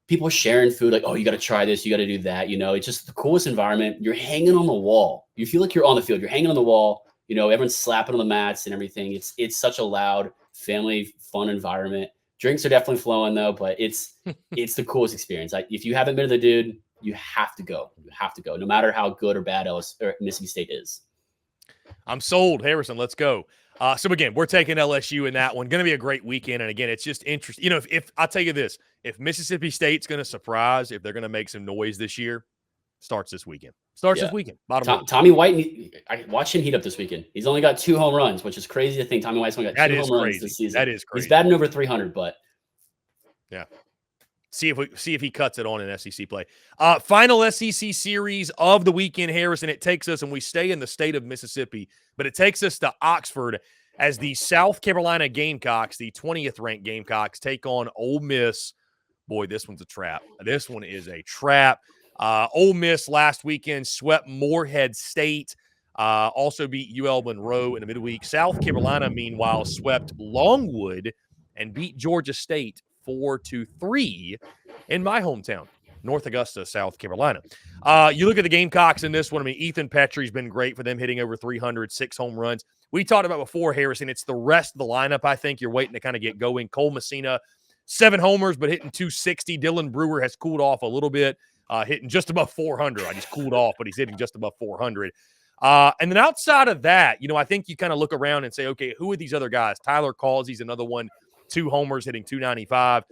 people sharing food, like, oh, you got to try this, you got to do that. It's just the coolest environment. You're hanging on the wall. You feel like you're on the field. You're hanging on the wall. Everyone's slapping on the mats and everything. It's such a loud, family, fun environment. Drinks are definitely flowing though, but it's the coolest experience. If you haven't been to the dude, you have to go. You have to go, no matter how good or bad Mississippi State is. I'm sold, Harrison. Let's go. So again, we're taking LSU in that one. Going to be a great weekend. And again, it's just interesting. If I'll tell you this, if Mississippi State's going to surprise, if they're going to make some noise this year, starts this weekend. This weekend. Tommy White, I watched him heat up this weekend. He's only got 2 home runs, which is crazy to think. Tommy White's only got 2 home runs this season. That is crazy. He's batting over 300, but yeah. See if he cuts it on in SEC play. Final SEC series of the weekend, Harrison. It takes us, and we stay in the state of Mississippi, but it takes us to Oxford as the South Carolina Gamecocks, the 20th ranked Gamecocks, take on Ole Miss. Boy, this one's a trap. This one is a trap. Ole Miss last weekend swept Morehead State, also beat UL Monroe in the midweek. South Carolina, meanwhile, swept Longwood and beat Georgia State 4-3 in my hometown, North Augusta, South Carolina. You look at the Gamecocks in this one. I mean, Ethan Petrie's been great for them, hitting over 300, 6 home runs. We talked about before, Harrison, it's the rest of the lineup, I think, you're waiting to kind of get going. Cole Messina, 7 homers, but hitting 260. Dylan Brewer has cooled off a little bit, hitting just above 400. I just cooled off, but he's hitting just above 400. And then outside of that, I think you kind of look around and say, okay, who are these other guys? Tyler Causey's another one, 2 homers, hitting 295.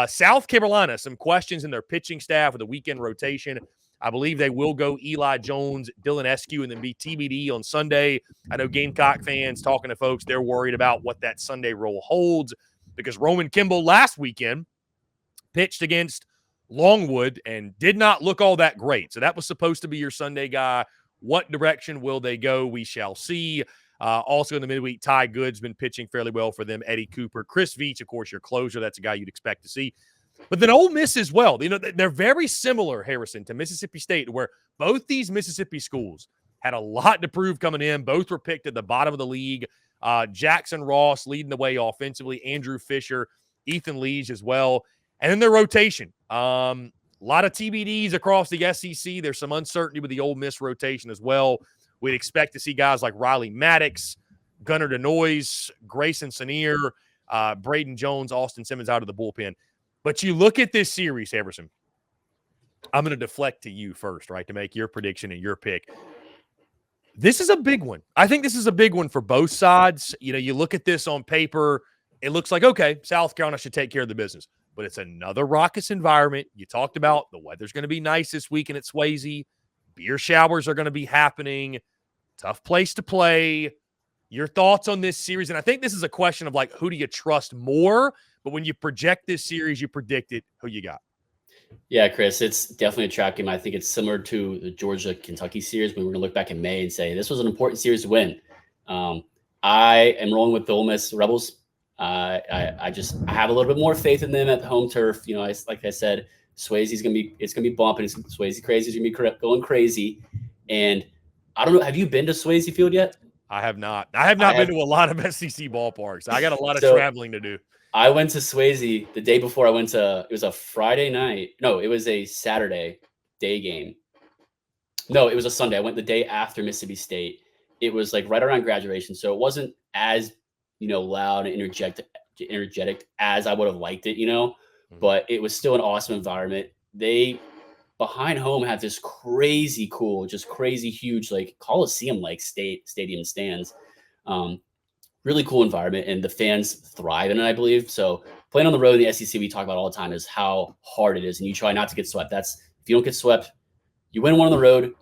South Carolina, some questions in their pitching staff with a weekend rotation. I believe they will go Eli Jones, Dylan SECU, and then be TBD on Sunday. I know Gamecock fans talking to folks, they're worried about what that Sunday role holds because Roman Kimball last weekend pitched against Longwood and did not look all that great. So that was supposed to be your Sunday guy. What direction will they go? We shall see. Also in the midweek, Ty Good's been pitching fairly well for them. Eddie Cooper, Chris Veach, of course, your closer. That's a guy you'd expect to see. But then Ole Miss as well. They're very similar, Harrison, to Mississippi State, where both these Mississippi schools had a lot to prove coming in. Both were picked at the bottom of the league. Jackson Ross leading the way offensively. Andrew Fisher, Ethan Liege as well. And then their rotation. A lot of TBDs across the SEC. There's some uncertainty with the Ole Miss rotation as well. We'd expect to see guys like Riley Maddox, Gunnar DeNoyes, Grayson Sanier, Braden Jones, Austin Simmons out of the bullpen. But you look at this series, Harrison. I'm going to deflect to you first, right, to make your prediction and your pick. This is a big one. I think this is a big one for both sides. You look at this on paper, it looks like, okay, South Carolina should take care of the business. But it's another raucous environment. You talked about the weather's going to be nice this weekend at Swayze. Beer showers are going to be happening. Tough place to play. Your thoughts on this series? And I think this is a question of, like, who do you trust more? But when you project this series, you predict it. Who you got? Yeah, Chris, it's definitely a trap game. I think it's similar to the Georgia-Kentucky series when we're going to look back in May and say this was an important series to win. I am rolling with the Ole Miss Rebels. I have a little bit more faith in them at the home turf. Like I said, Swayze's going to be bumping. Swayze crazy is going to be going crazy. And I don't know. Have you been to Swayze Field yet? I have not. I have been to a lot of SEC ballparks. I got a lot of traveling to do. I went to Swayze the day before. It was a Friday night. No, it was a Saturday day game. No, it was a Sunday. I went the day after Mississippi State. It was like right around graduation. So it wasn't as, loud and energetic as I would have liked it, but it was still an awesome environment. They behind home have this crazy cool, just crazy huge, like Coliseum-like stadium stands. Really cool environment, and the fans thrive in it, I believe. So playing on the road in the SEC, we talk about all the time, is how hard it is, and you try not to get swept. If you don't get swept, you win one on the road,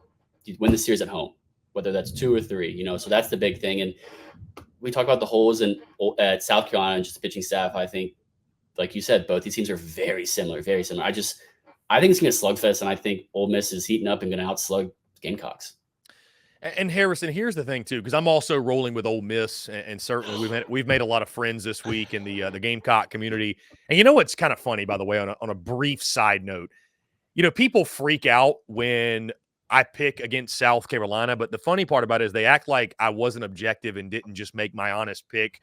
you win the series at home, whether that's 2 or 3. So that's the big thing. And we talk about the holes at South Carolina and just the pitching staff. I think, like you said, both these teams are very similar, very similar. I think it's going to be a slugfest, and I think Ole Miss is heating up and going to outslug Gamecocks. And Harrison, here's the thing too, because I'm also rolling with Ole Miss, and certainly we've made a lot of friends this week in the Gamecock community. And what's kind of funny, by the way, on a brief side note, people freak out when I pick against South Carolina, but the funny part about it is they act like I wasn't objective and didn't just make my honest pick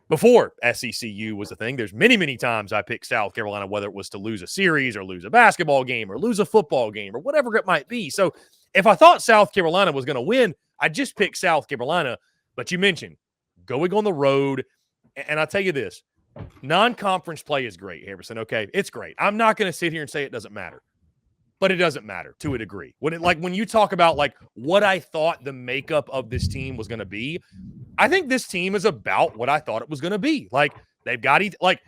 before SECU was a thing. There's many, many times I picked South Carolina, whether it was to lose a series or lose a basketball game or lose a football game or whatever it might be. So if I thought South Carolina was going to win, I'd just pick South Carolina. But you mentioned going on the road, and I'll tell you this, non-conference play is great, Harrison, okay? It's great. I'm not going to sit here and say it doesn't matter, but it doesn't matter to a degree. When you talk about what I thought the makeup of this team was going to be, I think this team is about what I thought it was going to be. They've got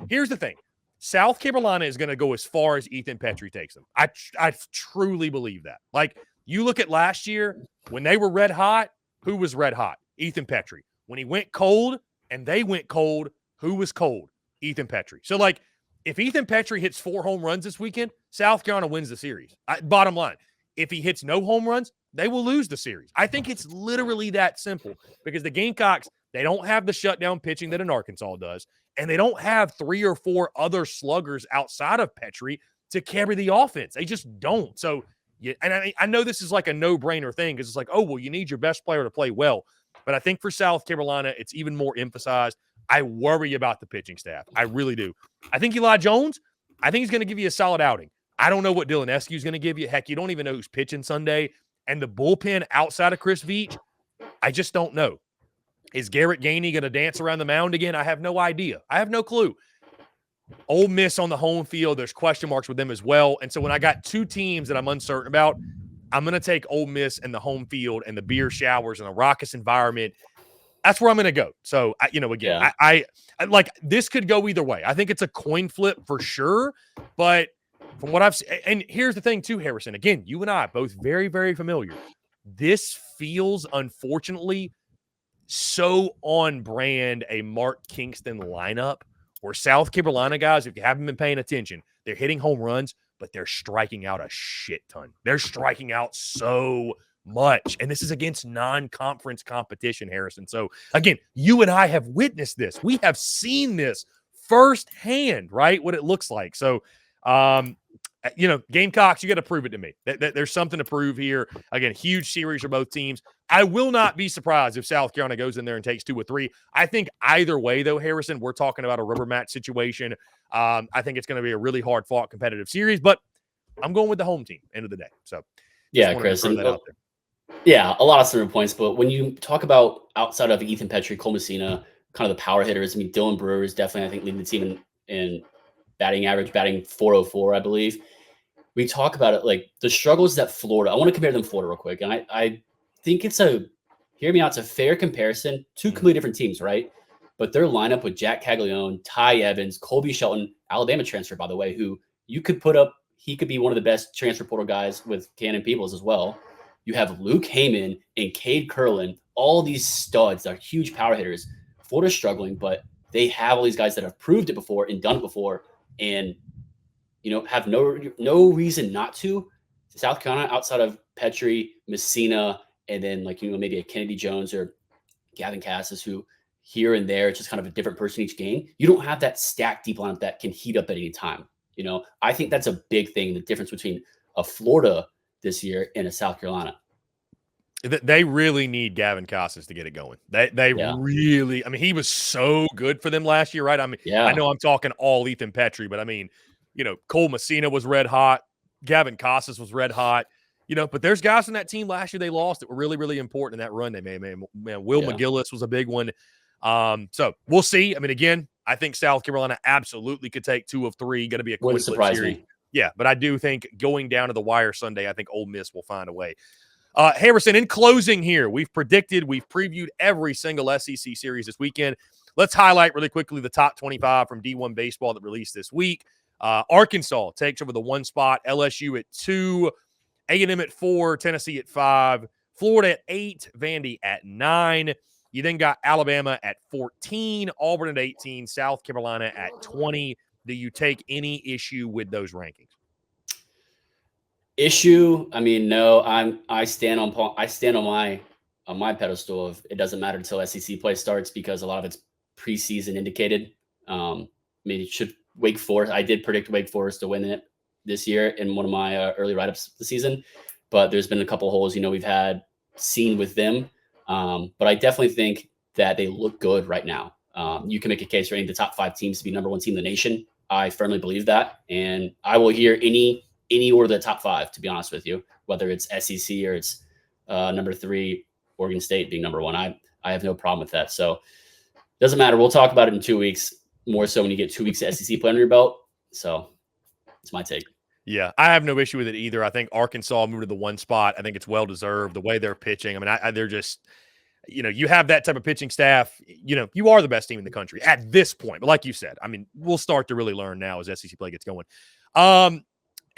here's the thing. South Carolina is going to go as far as Ethan Petrie takes them. I truly believe that. You look at last year when they were red hot, who was red hot? Ethan Petrie. When he went cold and they went cold, who was cold? Ethan Petrie. So if Ethan Petrie hits 4 home runs this weekend, South Carolina wins the series. Bottom line, if he hits no home runs, they will lose the series. I think it's literally that simple because the Gamecocks, they don't have the shutdown pitching that an Arkansas does, and they don't have 3 or 4 other sluggers outside of Petrie to carry the offense. They just don't. So, and I know this is a no-brainer thing because it's you need your best player to play well. But I think for South Carolina, it's even more emphasized. I worry about the pitching staff. I really do. I think Eli Jones, I think he's going to give you a solid outing. I don't know what Dylan Eskew is going to give you. Heck, you don't even know who's pitching Sunday. And the bullpen outside of Chris Veach, I just don't know. Is Garrett Gainey going to dance around the mound again? I have no idea. I have no clue. Ole Miss on the home field, there's question marks with them as well. And so when I got two teams that I'm uncertain about, I'm going to take Ole Miss and the home field and the beer showers and the raucous environment. That's where I'm going to go. So, I like this could go either way. I think it's a coin flip for sure. But from what I've seen, and here's the thing too, Harrison, again, you and I both very, very familiar. This feels, unfortunately, so on brand a Mark Kingston lineup where South Carolina guys, if you haven't been paying attention, they're hitting home runs, but they're striking out a shit ton. They're striking out so much. And this is against non-conference competition, Harrison. So again, you and I have witnessed this. We have seen this firsthand, right? What it looks like. So, Gamecocks, you got to prove it to me. There's something to prove here. Again, huge series for both teams. I will not be surprised if South Carolina goes in there and takes 2 or 3. I think either way, though, Harrison, we're talking about a rubber match situation. I think it's going to be a really hard-fought competitive series, but I'm going with the home team, end of the day. So, yeah, Chris. A lot of similar points, but when you talk about outside of Ethan Petrie, Cole Messina, kind of the power hitters, I mean, Dylan Brewer is definitely, I think, leading the team in batting average, batting .404, I believe. We talk about it like the struggles that Florida, I want to compare them to Florida real quick. And I think hear me out, it's a fair comparison. Two completely different teams, right? But their lineup with Jack Caglione, Ty Evans, Colby Shelton, Alabama transfer, by the way, who you could put up, he could be one of the best transfer portal guys with Cannon Peebles as well. You have Luke Heyman and Cade Curlin, all these studs that are huge power hitters. Florida's struggling, but they have all these guys that have proved it before and done it before and, have no reason not to. South Carolina, outside of Petrie, Messina, and then maybe a Kennedy Jones or Gavin Cassis, who here and there, it's just kind of a different person each game. You don't have that stacked deep lineup that can heat up at any time. I think that's a big thing, the difference between a Florida this year and a South Carolina. They really need Gavin Casas to get it going. They really, I mean, he was so good for them last year, right? I mean, I know I'm talking all Ethan Petrie, but I mean, Cole Messina was red hot. Gavin Casas was red hot. But there's guys on that team last year they lost that were really, really important in that run they made. Man, Will McGillis was a big one. So we'll see. I mean, again, I think South Carolina absolutely could take 2 of 3. Going to be a coin flip series. Me. Yeah, but I do think going down to the wire Sunday, I think Ole Miss will find a way. Harrison, in closing here, we've previewed every single SEC series this weekend. Let's highlight really quickly the top 25 from D1 baseball that released this week. Arkansas takes over the 1 spot, LSU at 2, A&M at 4, Tennessee at 5, Florida at 8, Vandy at 9. You then got Alabama at 14, Auburn at 18, South Carolina at 20. Do you take any issue with those rankings? Issue? I mean, no. I stand on my pedestal of it doesn't matter until SEC play starts because a lot of it's preseason indicated. It should Wake Forest. I did predict Wake Forest to win it this year in one of my early write-ups of the season, but there's been a couple holes we've had seen with them. But I definitely think that they look good right now. You can make a case for any of the top 5 teams to be number 1 team in the nation. I firmly believe that, and I will hear any order of the top 5, to be honest with you, whether it's SEC or it's number 3, Oregon State being number 1. I have no problem with that. So it doesn't matter. We'll talk about it in 2 weeks, more so when you get 2 weeks of SEC play under your belt. So it's my take. Yeah, I have no issue with it either. I think Arkansas moved to the 1 spot. I think it's well-deserved the way they're pitching. I mean, they're just you have that type of pitching staff, you are the best team in the country at this point. But like you said, I mean, we'll start to really learn now as SEC play gets going.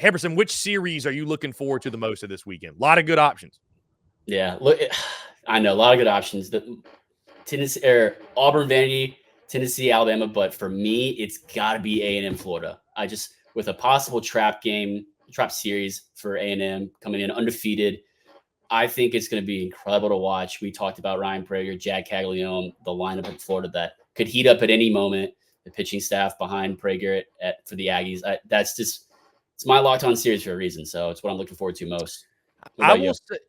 Harrison, which series are you looking forward to the most of this weekend? A lot of good options. Yeah, look, I know a lot of good options. The Tennessee or Auburn, Vandy, Tennessee, Alabama, but for me, it's got to be A&M, Florida. With a possible trap series for A&M coming in undefeated, I think it's going to be incredible to watch. We talked about Ryan Prager, Jack Caglione, the lineup in Florida that could heat up at any moment. The pitching staff behind Prager for the Aggies. It's my locked-on series for a reason, so it's what I'm looking forward to most. What about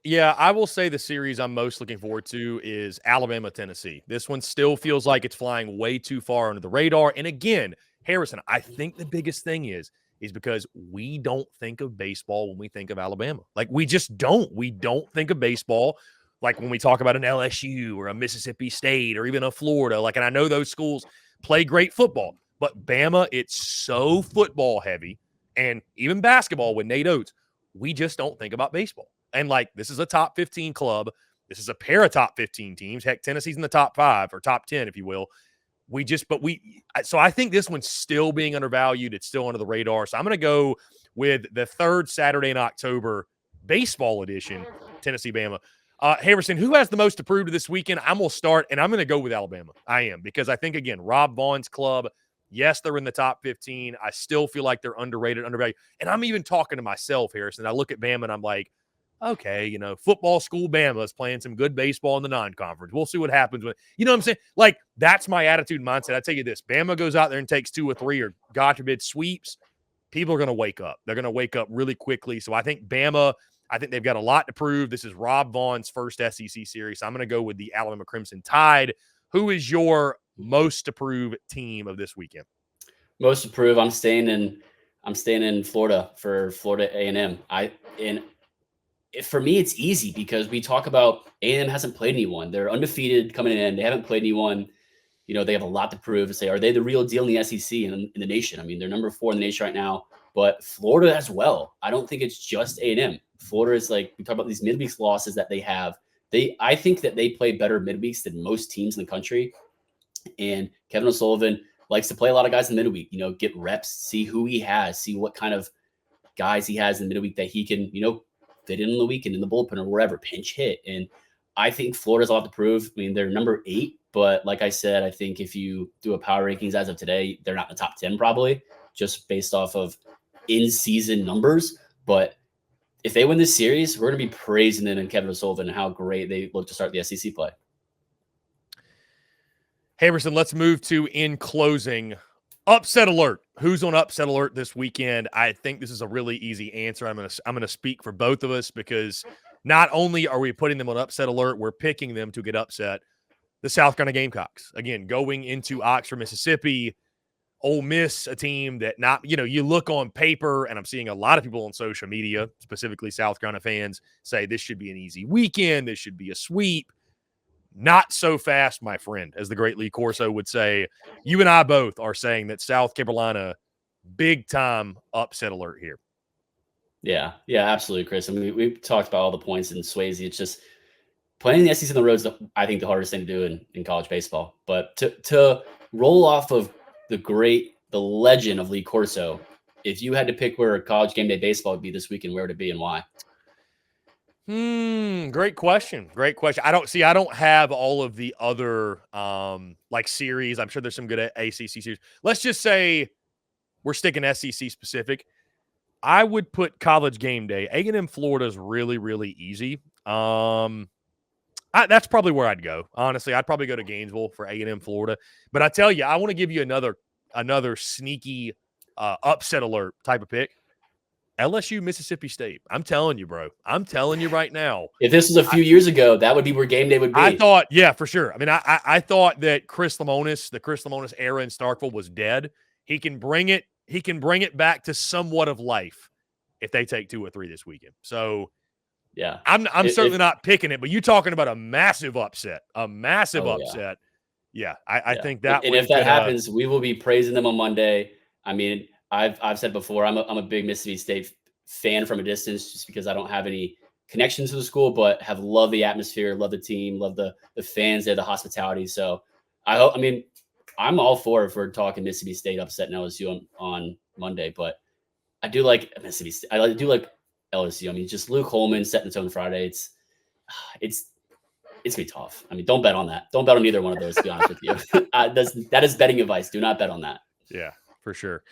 you? I will say the series I'm most looking forward to is Alabama, Tennessee. This one still feels like it's flying way too far under the radar. And again, Harrison, I think the biggest thing is because we don't think of baseball when we think of Alabama. Like we just don't. We don't think of baseball like when we talk about an LSU or a Mississippi State or even a Florida. Like, and I know those schools play great football, but Bama, it's so football heavy, and even basketball with Nate Oates, we just don't think about baseball. And like, this is a top 15 club. This is a pair of top 15 teams. Heck, Tennessee's in the top 5 or top 10, if you will. So I think this one's still being undervalued. It's still under the radar. So I'm going to go with the third Saturday in October baseball edition, Tennessee, Bama. Harrison, who has the most to prove to this weekend? I'm going to start, and I'm going to go with Alabama. I am, because I think, again, Rob Vaughn's club, yes, they're in the top 15. I still feel like they're underrated, undervalued. And I'm even talking to myself, Harrison. I look at Bama, and I'm like, okay, football school Bama is playing some good baseball in the non-conference. We'll see what happens when, you know what I'm saying? Like, that's my attitude and mindset. I tell you this, Bama goes out there and takes 2 or 3 or, God forbid, sweeps, people are going to wake up. They're going to wake up really quickly. So I think Bama, I think they've got a lot to prove. This is Rob Vaughn's first SEC series. So I'm going to go with the Alabama Crimson Tide. Who is your most to prove team of this weekend? Most to prove, I'm staying in Florida for Florida A&M. For me, it's easy because we talk about A&M hasn't played anyone. They're undefeated coming in. They haven't played anyone. They have a lot to prove and say, are they the real deal in the SEC and in the nation? I mean, they're number 4 in the nation right now, but Florida as well. I don't think it's just A&M. Florida is, like, we talk about these midweek losses that they have. I think that they play better midweeks than most teams in the country. And Kevin O'Sullivan likes to play a lot of guys in the midweek, get reps, see who he has, see what kind of guys he has in the midweek that he can, fit in the weekend in the bullpen or wherever, pinch hit. And I think Florida's a lot to prove. I mean, they're number 8, but like I said, I think if you do a power rankings as of today, they're not in the top 10 probably, just based off of in-season numbers. But if they win this series, we're going to be praising them and Kevin O'Sullivan and how great they look to start the SEC play. Harrison, let's move to, in closing, upset alert. Who's on upset alert this weekend? I think this is a really easy answer. I'm gonna speak for both of us, because not only are we putting them on upset alert, we're picking them to get upset. The South Carolina Gamecocks, again, going into Oxford, Mississippi. Ole Miss, a team that you look on paper, and I'm seeing a lot of people on social media, specifically South Carolina fans, say this should be an easy weekend. This should be a sweep. Not so fast, my friend, as the great Lee Corso would say. You and I both are saying that South Carolina, big time upset alert here. Yeah, absolutely, Chris. I mean, we've talked about all the points in Swayze. It's just playing the SEC on the road is, I think, the hardest thing to do in college baseball. But to roll off of the legend of Lee Corso, if you had to pick where college game day baseball would be this weekend, where would it be and why? Great question. I don't have all of the other series. I'm sure there's some good ACC series. Let's just say we're sticking SEC specific. I would put college game day. A&M Florida is really, really easy. That's probably where I'd go. Honestly, I'd probably go to Gainesville for A&M Florida. But I tell you, I want to give you another sneaky upset alert type of pick. LSU, Mississippi State. I'm telling you, bro. I'm telling you right now. If this was a few years ago, that would be where game day would be. I thought, yeah, for sure. I mean, I thought that the Chris Lemonis era in Starkville was dead. He can bring it back to somewhat of life if they take 2 or 3 this weekend. So, yeah, I'm certainly not picking it, but you're talking about a massive upset. upset. Yeah, I think that. And if that happens, we will be praising them on Monday. I mean, I've said before, I'm a big Mississippi State fan from a distance, just because I don't have any connection to the school, but have loved the atmosphere, love the team, love the fans there, the hospitality. So I'm all for it if we're talking Mississippi State upsetting LSU on Monday, but I do like Mississippi State. I do like LSU. I mean, just Luke Holman setting the tone Friday. It's gonna be tough. I mean, don't bet on that. Don't bet on either one of those, to be honest with you. That is betting advice. Do not bet on that. Yeah, for sure.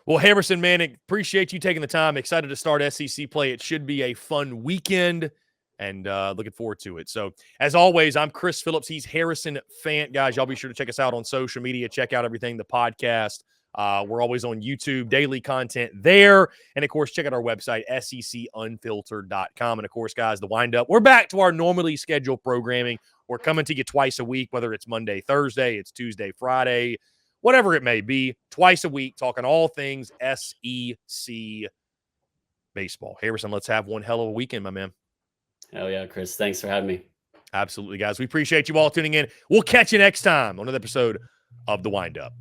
Well, Harrison, man, appreciate you taking the time. Excited to start SEC play. It should be a fun weekend, and looking forward to it. So, as always, I'm Chris Phillips. He's Harrison Fant. Guys, y'all be sure to check us out on social media. Check out everything, the podcast, We're always on YouTube, daily content there. And of course, check out our website, SECUnfiltered.com. And of course, guys, the wind up. We're back to our normally scheduled programming. We're coming to you twice a week, whether it's Monday, Thursday, it's Tuesday, Friday, whatever it may be, twice a week, talking all things SEC baseball. Harrison, let's have one hell of a weekend, my man. Hell yeah, Chris. Thanks for having me. Absolutely, guys. We appreciate you all tuning in. We'll catch you next time on another episode of The Wind Up.